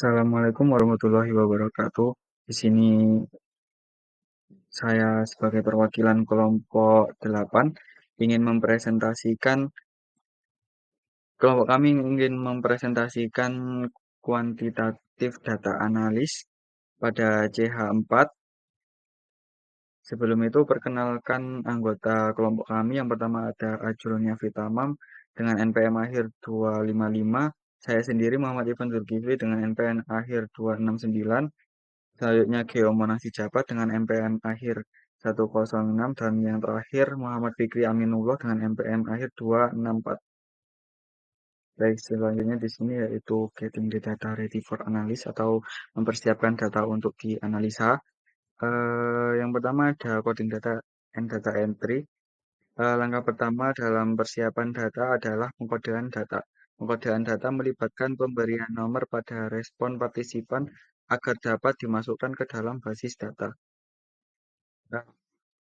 Assalamualaikum warahmatullahi wabarakatuh. Di sini saya sebagai perwakilan kelompok 8 ingin mempresentasikan kelompok kami ingin mempresentasikan kuantitatif data analis pada CH4. Sebelum itu perkenalkan anggota kelompok kami. Yang pertama ada Ajrul Fitamam dengan NPM akhir 255. Saya sendiri Muhammad Ivan Zulkifli dengan NPM akhir 269. Selanjutnya Geo Monasi Jabat dengan MPN akhir 106 dan yang terakhir Muhammad Fikri Aminullah dengan MPN akhir 264. Baik, selanjutnya di sini yaitu getting the data ready for analysis atau mempersiapkan data untuk dianalisa. Yang pertama ada coding data and data entry. Langkah pertama dalam persiapan data adalah pengkodean data. Pengkodean data melibatkan pemberian nomor pada respon partisipan agar dapat dimasukkan ke dalam basis data. Nah,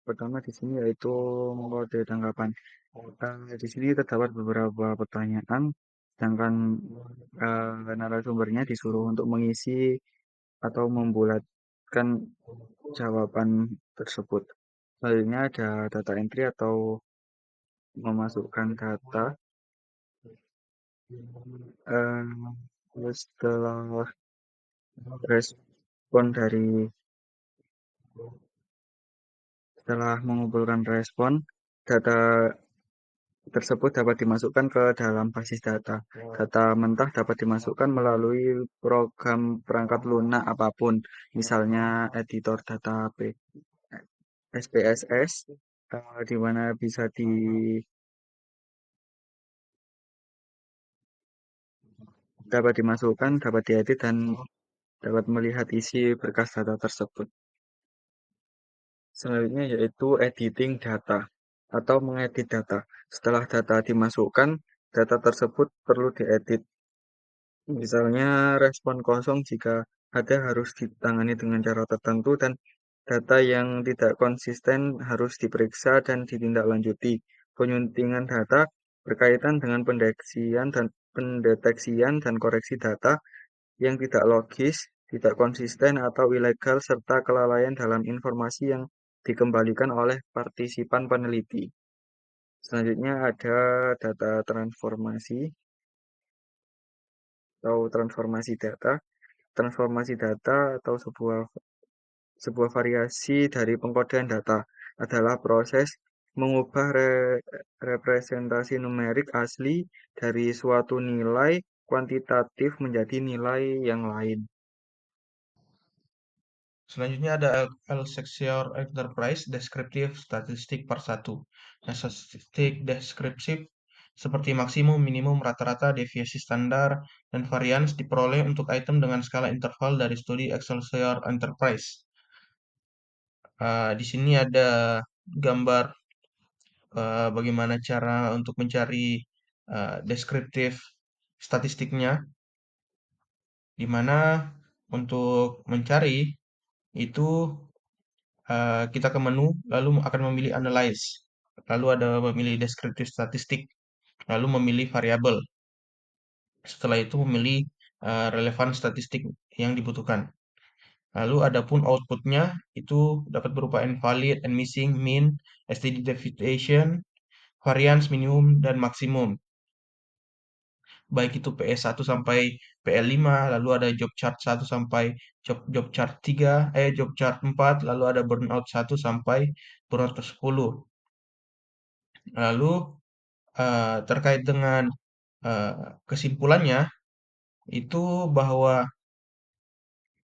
pertama di sini yaitu mengkode tanggapan. Di sini terdapat beberapa pertanyaan, sedangkan narasumbernya disuruh untuk mengisi atau membulatkan jawaban tersebut. Selanjutnya ada data entry atau memasukkan data. Setelah respon dari setelah mengumpulkan respon, data tersebut dapat dimasukkan ke dalam basis data. Data mentah dapat dimasukkan melalui program perangkat lunak apapun, misalnya editor data SPSS, di mana bisa dapat dimasukkan, dapat diedit, dan dapat melihat isi berkas data tersebut. Selanjutnya yaitu editing data atau mengedit data. Setelah data dimasukkan, data tersebut perlu diedit. Misalnya respon kosong jika ada harus ditangani dengan cara tertentu dan data yang tidak konsisten harus diperiksa dan ditindaklanjuti. Penyuntingan data berkaitan dengan pendeteksian dan koreksi data yang tidak logis, tidak konsisten atau ilegal serta kelalaian dalam informasi yang dikembalikan oleh partisipan peneliti. Selanjutnya ada data transformasi atau transformasi data. Transformasi data atau sebuah variasi dari pengkodean data adalah proses mengubah representasi numerik asli dari suatu nilai kuantitatif menjadi nilai yang lain. Selanjutnya ada Elsevier Enterprise Descriptive Statistik Part 1. Nah, statistik deskriptif seperti maksimum, minimum, rata-rata, deviasi standar, dan varians diperoleh untuk item dengan skala interval dari studi Excelsior Enterprise. Di sini ada gambar bagaimana cara untuk mencari deskriptif statistiknya, di mana untuk mencari itu kita ke menu, lalu akan memilih Analyze. Lalu ada memilih Descriptive Statistik, lalu memilih variabel. Setelah itu memilih relevan statistik yang dibutuhkan. Lalu adapun outputnya itu dapat berupa invalid, and missing, mean, STD deviation, variance minimum, dan maksimum. Baik itu PS1 sampai PL5, lalu ada job chart 1 sampai job chart 3, job chart 4, lalu ada burnout 1 sampai burnout 10. Lalu terkait dengan kesimpulannya itu bahwa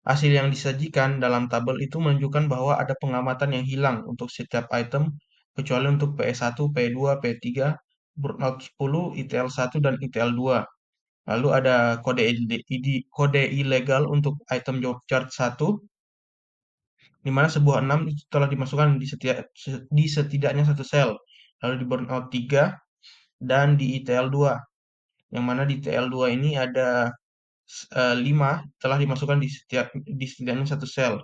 hasil yang disajikan dalam tabel itu menunjukkan bahwa ada pengamatan yang hilang untuk setiap item kecuali untuk PS1, P2, P3, burnout 10, ITL1 dan ITL2. Lalu ada kode ilegal untuk item job chart 1 di mana sebuah 6 itu telah dimasukkan di setidaknya satu sel. Lalu di burnout 3 dan di ITL2 yang mana di TL2 ini ada 5 telah dimasukkan di setidaknya satu sel.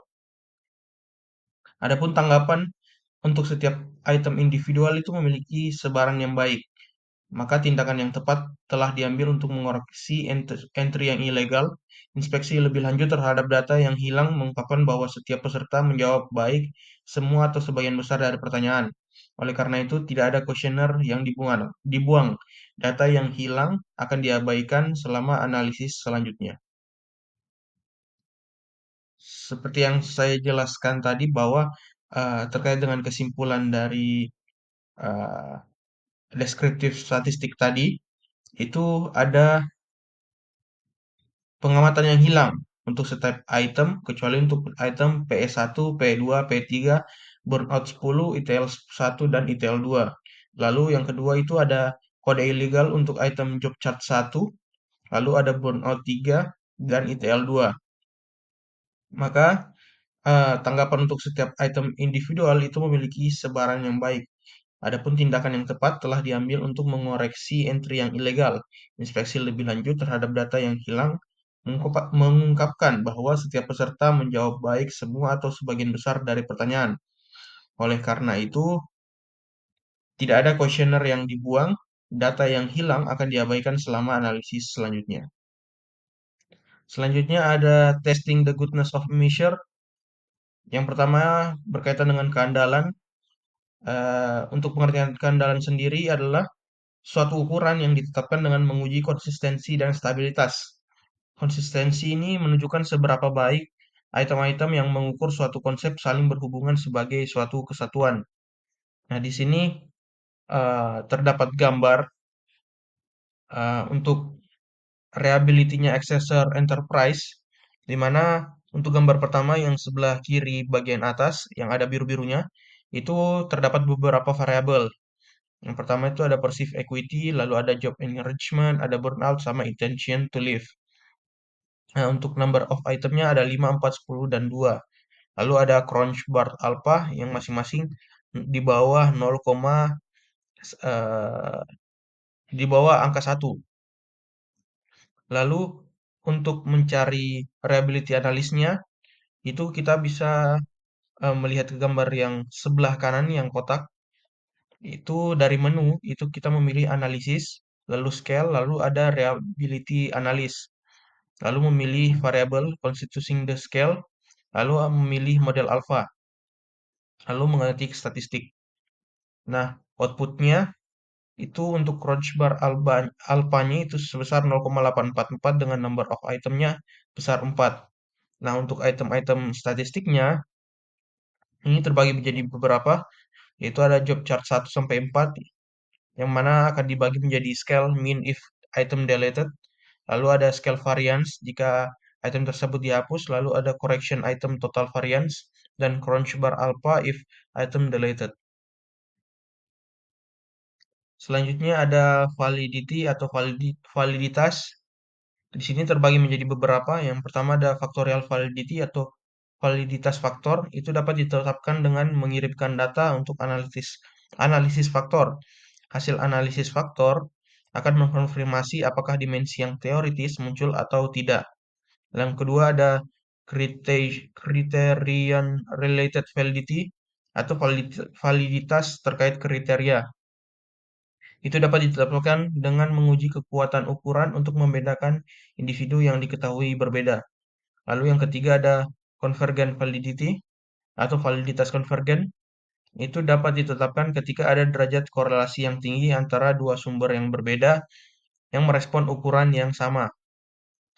Adapun tanggapan untuk setiap item individual itu memiliki sebaran yang baik. maka tindakan yang tepat telah diambil untuk mengoreksi entry yang ilegal. Inspeksi lebih lanjut terhadap data yang hilang mengungkapkan bahwa setiap peserta menjawab baik semua atau sebagian besar dari pertanyaan. Oleh karena itu, tidak ada kuesioner yang dibuang. Data yang hilang akan diabaikan selama analisis selanjutnya. Seperti yang saya jelaskan tadi bahwa terkait dengan kesimpulan dari eh, deskriptif statistik tadi, itu ada pengamatan yang hilang untuk setiap item, kecuali untuk item PS1, P2, P3, burnout 10, ITL 1, dan ITL 2. Lalu yang kedua itu ada kode ilegal untuk item job chart 1, lalu ada burnout 3, dan ITL 2. Maka tanggapan untuk setiap item individual itu memiliki sebaran yang baik. Adapun tindakan yang tepat telah diambil untuk mengoreksi entry yang ilegal. Inspeksi lebih lanjut terhadap data yang hilang mengungkapkan bahwa setiap peserta menjawab baik semua atau sebagian besar dari pertanyaan. Oleh karena itu, tidak ada kuesioner yang dibuang, data yang hilang akan diabaikan selama analisis selanjutnya. Selanjutnya ada testing the goodness of measure. Yang pertama berkaitan dengan keandalan. Untuk pengertian keandalan sendiri adalah suatu ukuran yang ditetapkan dengan menguji konsistensi dan stabilitas. Konsistensi ini menunjukkan seberapa baik item-item yang mengukur suatu konsep saling berhubungan sebagai suatu kesatuan. Nah, di sini terdapat gambar untuk reliability-nya Accessor Enterprise, di mana untuk gambar pertama yang sebelah kiri bagian atas yang ada biru-birunya, itu terdapat beberapa variabel. Yang pertama itu ada perceived equity, lalu ada job enrichment, ada burnout, sama intention to leave. Nah, untuk number of itemnya ada 5, 4, 10, dan 2. Lalu ada crunch bar alpha yang masing-masing di bawah 0, eh, di bawah angka 1. Lalu untuk mencari reliability analisnya itu kita bisa melihat ke gambar yang sebelah kanan yang kotak. Itu dari menu itu kita memilih analisis, lalu scale, lalu ada reliability analysis. Lalu memilih variabel constituting the scale, lalu memilih model alpha, lalu mengetik statistik. Nah, outputnya itu untuk crouch bar alpha-nya itu sebesar 0,844 dengan number of itemnya besar 4. Nah, untuk item-item statistiknya ini terbagi menjadi beberapa, yaitu ada job chart 1 sampai 4 yang mana akan dibagi menjadi scale mean if item deleted, lalu ada scale variance jika item tersebut dihapus, lalu ada correction item total variance, dan crunch bar alpha if item deleted. Selanjutnya ada validity atau validitas. Di sini terbagi menjadi beberapa. Yang pertama ada factorial validity atau validitas faktor. Itu dapat ditetapkan dengan mengirimkan data untuk analisis faktor. Hasil analisis faktor akan mengkonfirmasi apakah dimensi yang teoritis muncul atau tidak. Yang kedua ada criterion related validity atau validitas terkait kriteria. Itu dapat ditetapkan dengan menguji kekuatan ukuran untuk membedakan individu yang diketahui berbeda. Lalu yang ketiga ada convergent validity atau validitas convergent. Itu dapat ditetapkan ketika ada derajat korelasi yang tinggi antara dua sumber yang berbeda yang merespon ukuran yang sama.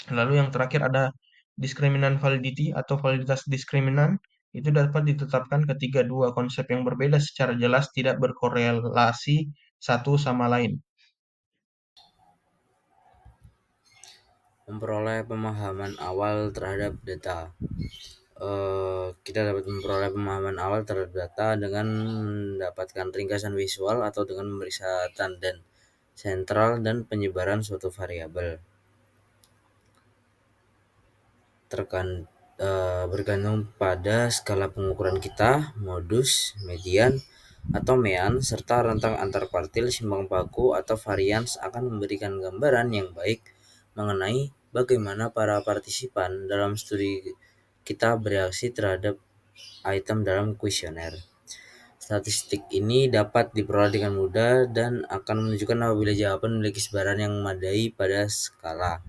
Lalu yang terakhir ada discriminant validity atau validitas diskriminan. Itu dapat ditetapkan ketika dua konsep yang berbeda secara jelas tidak berkorelasi satu sama lain. Memperoleh pemahaman awal terhadap data. Kita dapat memperoleh pemahaman awal terhadap data dengan mendapatkan ringkasan visual atau dengan memeriksa tanda sentral dan penyebaran suatu variabel. Bergantung pada skala pengukuran kita, modus, median, atau mean, serta rentang antar kuartil, simbang paku, atau varians akan memberikan gambaran yang baik mengenai bagaimana para partisipan dalam studi kita bereaksi terhadap item dalam kuesioner. Statistik ini dapat diperoleh dengan mudah dan akan menunjukkan apabila jawaban memiliki sebaran yang memadai pada skala.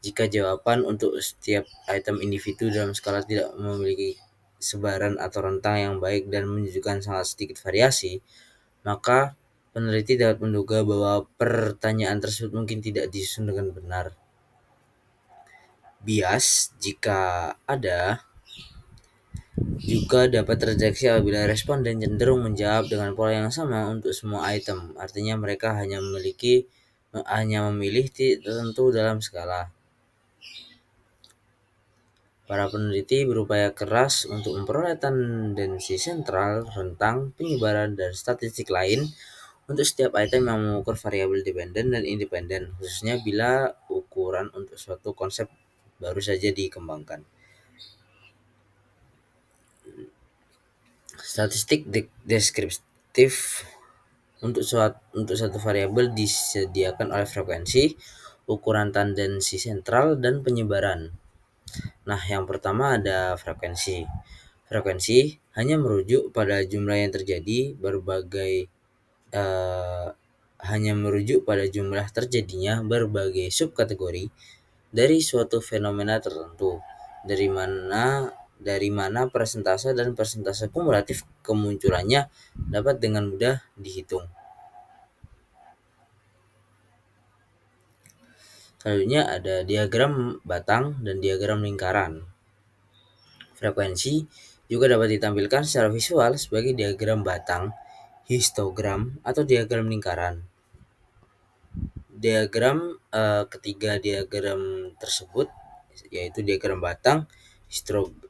Jika jawaban untuk setiap item individu dalam skala tidak memiliki sebaran atau rentang yang baik dan menunjukkan sangat sedikit variasi, maka peneliti dapat menduga bahwa pertanyaan tersebut mungkin tidak disusun dengan benar. Bias, jika ada, juga dapat terdeteksi apabila responden cenderung menjawab dengan pola yang sama untuk semua item. Artinya mereka hanya memilih tertentu dalam skala. Para peneliti berupaya keras untuk memperoleh tendensi sentral, rentang, penyebaran, dan statistik lain untuk setiap item yang mengukur variabel dependen dan independen, khususnya bila ukuran untuk suatu konsep baru saja dikembangkan. Statistik deskriptif untuk satu variabel disediakan oleh frekuensi, ukuran tendensi sentral, dan penyebaran. Nah, yang pertama ada frekuensi. Frekuensi hanya merujuk pada jumlah yang terjadi terjadinya berbagai subkategori dari suatu fenomena tertentu, dari mana persentase dan persentase kumulatif kemunculannya dapat dengan mudah dihitung. Selanjutnya ada diagram batang dan diagram lingkaran. Frekuensi juga dapat ditampilkan secara visual sebagai diagram batang, histogram, atau diagram lingkaran. Ketiga diagram tersebut, yaitu diagram batang,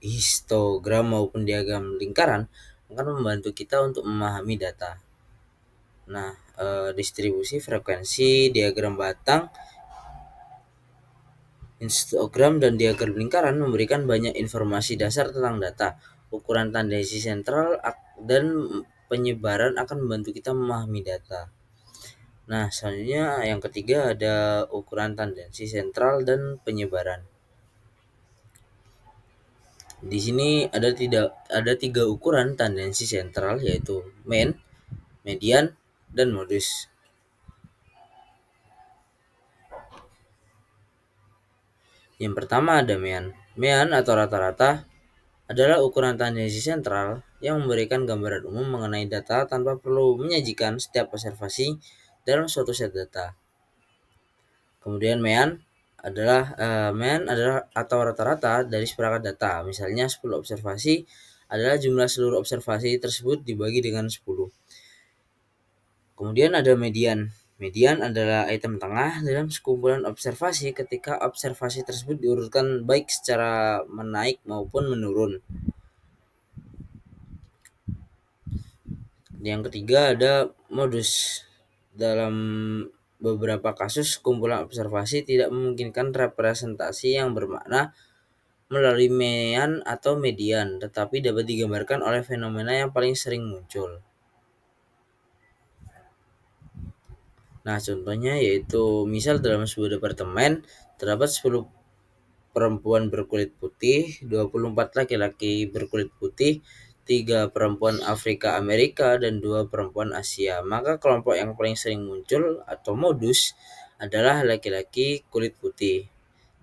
histogram maupun diagram lingkaran, akan membantu kita untuk memahami data. Nah, distribusi frekuensi diagram batang, histogram, dan diagram lingkaran memberikan banyak informasi dasar tentang data. Ukuran tendensi sentral dan penyebaran akan membantu kita memahami data. Nah, selanjutnya yang ketiga ada ukuran tendensi sentral dan penyebaran. Di sini ada tiga ukuran tendensi sentral, yaitu mean, median, dan modus. Yang pertama ada mean. Mean atau rata-rata adalah ukuran tendensi sentral yang memberikan gambaran umum mengenai data tanpa perlu menyajikan setiap observasi dalam suatu set data. Kemudian mean adalah atau rata-rata dari seperangkat data. Misalnya 10 observasi adalah jumlah seluruh observasi tersebut dibagi dengan 10. Kemudian ada median. Median adalah item tengah dalam sekumpulan observasi ketika observasi tersebut diurutkan baik secara menaik maupun menurun. Yang ketiga ada modus. Dalam beberapa kasus, kumpulan observasi tidak memungkinkan representasi yang bermakna melalui mean atau median, tetapi dapat digambarkan oleh fenomena yang paling sering muncul. Nah, contohnya yaitu misal dalam sebuah departemen terdapat 10 perempuan berkulit putih, 24 laki-laki berkulit putih, 3 perempuan Afrika Amerika, dan 2 perempuan Asia. Maka kelompok yang paling sering muncul atau modus adalah laki-laki kulit putih.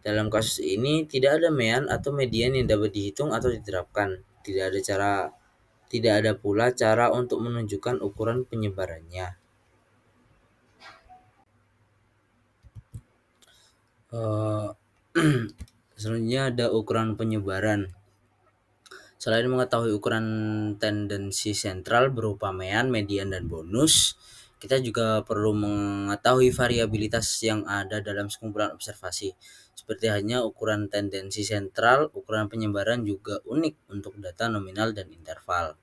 Dalam kasus ini tidak ada mean atau median yang dapat dihitung atau diterapkan. Tidak ada pula cara untuk menunjukkan ukuran penyebarannya. Selanjutnya ada ukuran penyebaran. Selain mengetahui ukuran tendensi sentral berupa mean, median, dan bonus, kita juga perlu mengetahui variabilitas yang ada dalam sekumpulan observasi. Seperti hanya ukuran tendensi sentral, ukuran penyebaran juga unik untuk data nominal dan interval.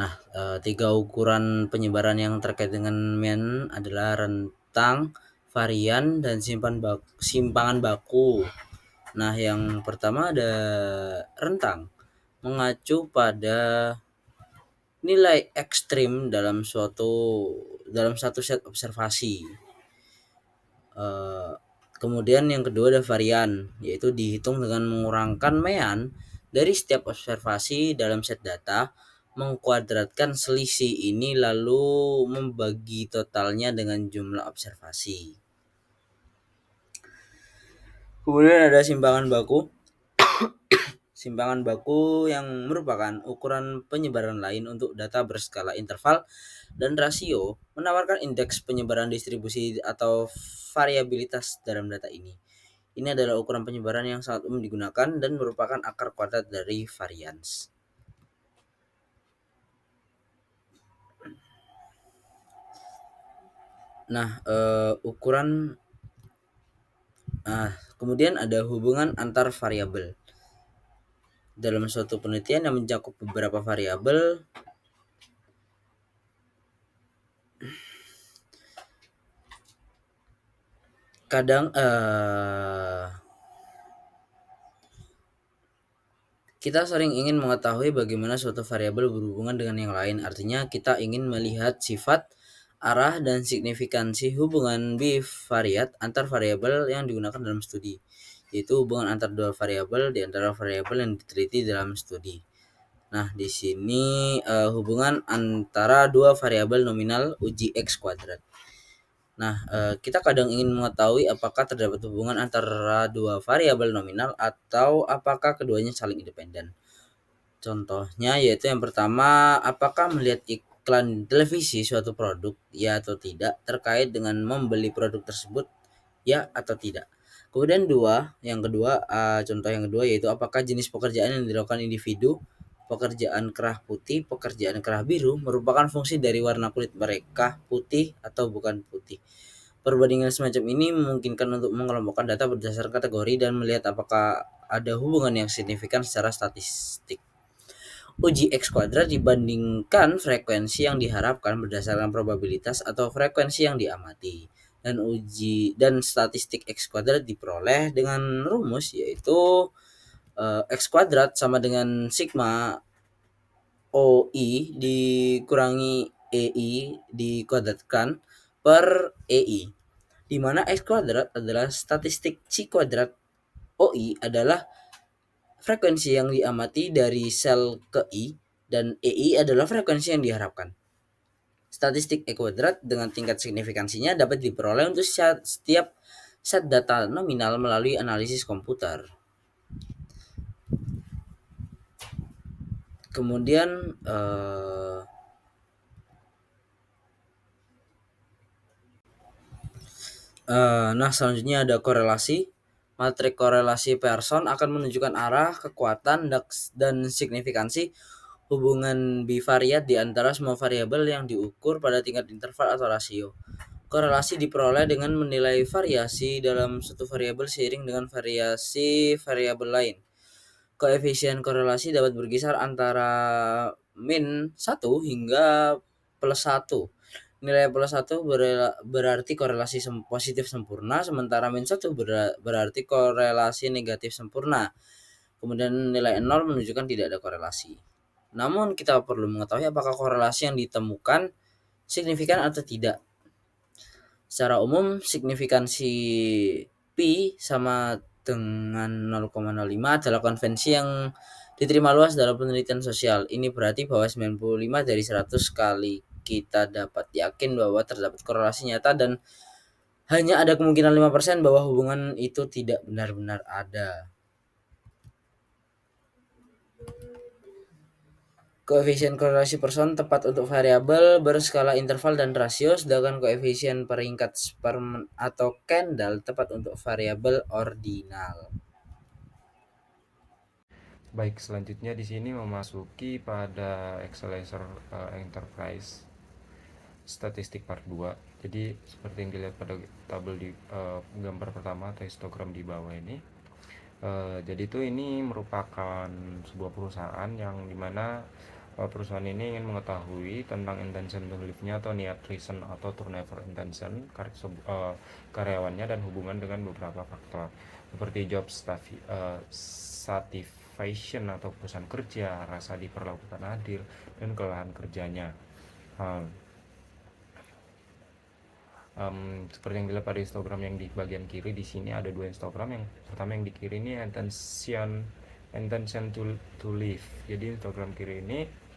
Nah, 3 ukuran penyebaran yang terkait dengan mean adalah rentang, varian, dan simpangan baku. Nah, yang pertama ada rentang, mengacu pada nilai ekstrim dalam satu set observasi. Kemudian yang kedua ada varian, yaitu dihitung dengan mengurangkan mean dari setiap observasi dalam set data mengkuadratkan selisih ini lalu membagi totalnya dengan jumlah observasi. Kemudian ada simpangan baku. Simpangan baku yang merupakan ukuran penyebaran lain untuk data berskala interval dan rasio menawarkan indeks penyebaran distribusi atau variabilitas dalam data ini. Ini adalah ukuran penyebaran yang sangat umum digunakan dan merupakan akar kuadrat dari varians. Nah, kemudian ada hubungan antar variabel. Dalam suatu penelitian yang mencakup beberapa variabel, kadang kita sering ingin mengetahui bagaimana suatu variabel berhubungan dengan yang lain. Artinya kita ingin melihat sifat, arah, dan signifikansi hubungan bivariat antar variabel yang digunakan dalam studi, yaitu hubungan antar dua variabel di antara variabel yang diteliti dalam studi. Nah, di sini hubungan antara dua variabel nominal uji X kuadrat. Nah, kita kadang ingin mengetahui apakah terdapat hubungan antara dua variabel nominal atau apakah keduanya saling independen. Contohnya yaitu yang pertama, apakah melihat iklan televisi suatu produk, ya atau tidak, terkait dengan membeli produk tersebut, ya atau tidak. Kemudian contoh yang kedua yaitu apakah jenis pekerjaan yang dilakukan individu, pekerjaan kerah putih, pekerjaan kerah biru, merupakan fungsi dari warna kulit mereka putih atau bukan putih. Perbandingan semacam ini memungkinkan untuk mengelompokkan data berdasarkan kategori dan melihat apakah ada hubungan yang signifikan secara statistik. Uji X kuadrat dibandingkan frekuensi yang diharapkan berdasarkan probabilitas atau frekuensi yang diamati. Dan statistik X kuadrat diperoleh dengan rumus yaitu X kuadrat sama dengan sigma OI dikurangi EI dikuadratkan per EI, di mana X kuadrat adalah statistik C kuadrat, OI adalah frekuensi yang diamati dari sel ke I, dan EI adalah frekuensi yang diharapkan. Statistik E kuadrat dengan tingkat signifikansinya dapat diperoleh untuk setiap set data nominal melalui analisis komputer. Kemudian selanjutnya ada korelasi. Matrik korelasi Pearson akan menunjukkan arah, kekuatan, dan signifikansi hubungan bivariat di antara semua variabel yang diukur pada tingkat interval atau rasio. Korelasi diperoleh dengan menilai variasi dalam satu variabel seiring dengan variasi variabel lain. Koefisien korelasi dapat berkisar antara min 1 hingga plus 1. Nilai plus 1 berarti korelasi positif sempurna, sementara min 1 berarti korelasi negatif sempurna. Kemudian nilai 0 menunjukkan tidak ada korelasi. Namun kita perlu mengetahui apakah korelasi yang ditemukan signifikan atau tidak. Secara umum, signifikansi pi sama dengan 0,05 adalah konvensi yang diterima luas dalam penelitian sosial. Ini berarti bahwa 95 dari 100 kali kita dapat yakin bahwa terdapat korelasi nyata dan hanya ada kemungkinan 5% bahwa hubungan itu tidak benar-benar ada. Koefisien korelasi Pearson tepat untuk variabel berskala interval dan rasio, sedangkan koefisien peringkat Spearman atau Kendall tepat untuk variabel ordinal. Baik, selanjutnya di sini memasuki pada Accelerator Enterprise statistik part 2. Jadi seperti yang dilihat pada tabel di gambar pertama atau histogram di bawah ini. Jadi itu ini merupakan sebuah perusahaan yang dimana perusahaan ini ingin mengetahui tentang intention to leave-nya atau niat reason atau turnover intention karyawannya dan hubungan dengan beberapa faktor seperti job satisfaction atau bosan kerja, rasa diperlakukan adil, dan kelelahan kerjanya. Seperti yang dilihat pada histogram yang di bagian kiri, di sini ada dua histogram. Yang pertama yang di kiri ini intention to live. Jadi histogram kiri ini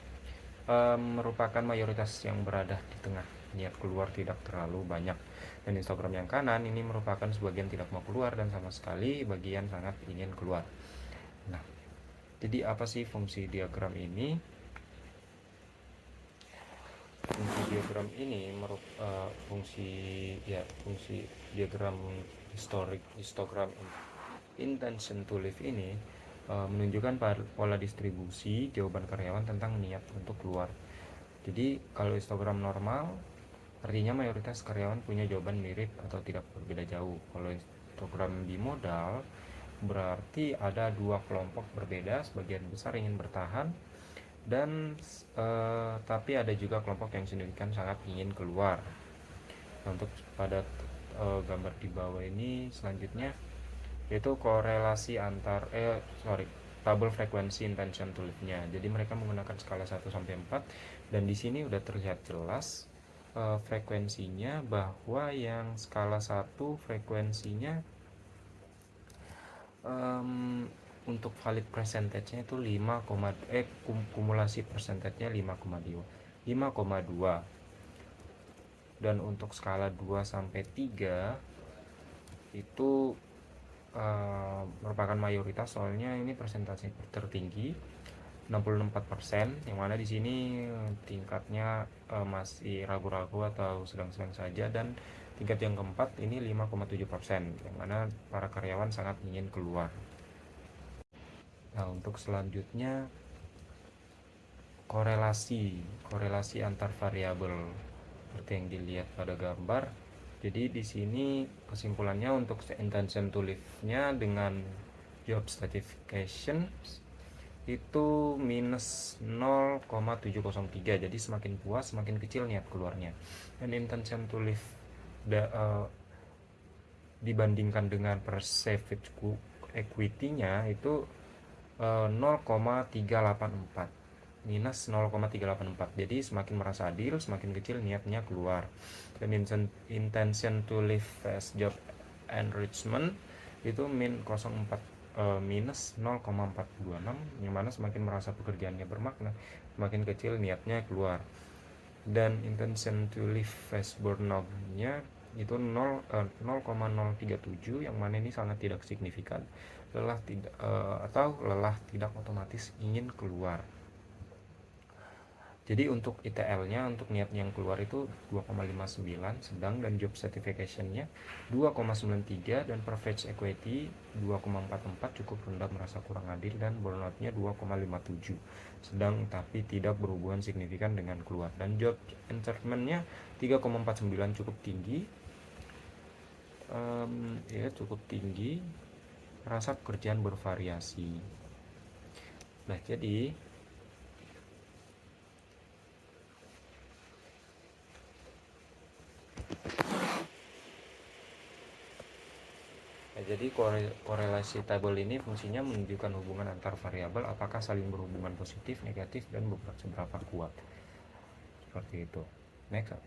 merupakan mayoritas yang berada di tengah, niat keluar tidak terlalu banyak. Dan histogram yang kanan ini merupakan sebagian tidak mau keluar dan sama sekali bagian sangat ingin keluar. Nah, jadi apa sih fungsi diagram ini? Fungsi diagram ini fungsi diagram histogram intention to live ini menunjukkan pola distribusi jawaban karyawan tentang niat untuk keluar. Jadi kalau histogram normal artinya mayoritas karyawan punya jawaban mirip atau tidak berbeda jauh. Kalau histogram bimodal berarti ada dua kelompok berbeda, sebagian besar ingin bertahan dan tapi ada juga kelompok yang signifikan sangat ingin keluar. Nah, untuk pada gambar di bawah ini selanjutnya yaitu korelasi antar tabel frekuensi intention to live-nya. Jadi mereka menggunakan skala 1 sampai 4 dan di sini udah terlihat jelas frekuensinya, bahwa yang skala 1 frekuensinya untuk valid percentage-nya itu kumulasi percentage-nya 5,2. Dan untuk skala 2 sampai 3 itu merupakan mayoritas, soalnya ini persentase tertinggi 64%, yang mana di sini tingkatnya masih ragu-ragu atau sedang-sedang saja. Dan tingkat yang keempat ini 5,7%, yang mana para karyawan sangat ingin keluar. Nah, untuk selanjutnya korelasi antar variabel seperti yang dilihat pada gambar. Jadi di sini kesimpulannya untuk intention to live-nya dengan job stratification itu minus 0,703. Jadi semakin puas semakin kecil niat keluarnya. Dan intention to live dibandingkan dengan perceived equity-nya itu 0,384 minus 0,384. Jadi semakin merasa adil semakin kecil niatnya keluar. Dan intention to live as job enrichment itu minus 0,426, yang mana semakin merasa pekerjaannya bermakna semakin kecil niatnya keluar. Dan intention to live as burnout-nya itu 0,037, yang mana ini sangat tidak signifikan. Lelah tidak otomatis ingin keluar. Jadi untuk ITL-nya, untuk niat yang keluar itu 2,59 sedang, dan job certification-nya 2,93, dan perfect equity 2,44 cukup rendah merasa kurang adil, dan burnout-nya 2,57 sedang tapi tidak berhubungan signifikan dengan keluar. Dan job enrichment-nya 3,49 cukup tinggi, cukup tinggi, rasa pekerjaan bervariasi. Nah, jadi korelasi tabel ini fungsinya menunjukkan hubungan antar variabel, apakah saling berhubungan positif, negatif, dan seberapa kuat. Seperti itu. Next.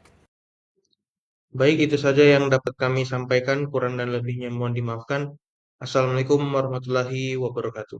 Baik, itu saja yang dapat kami sampaikan. Kurang dan lebihnya mohon dimaafkan. Assalamualaikum warahmatullahi wabarakatuh.